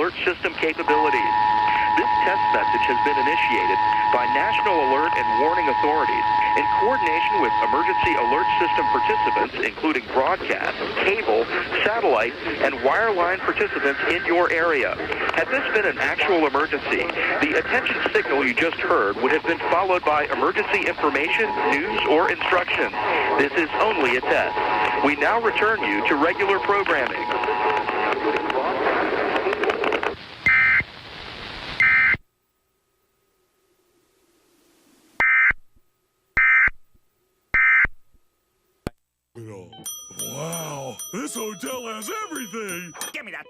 alert system capabilities. This test message has been initiated by National Alert and Warning Authorities in coordination with emergency alert system participants, including broadcast, cable, satellite, and wireline participants in your area. Had this been an actual emergency, the attention signal you just heard would have been followed by emergency information, news, or instructions. This is only a test. We now return you to regular programming. Wow, this hotel has everything! Give me that.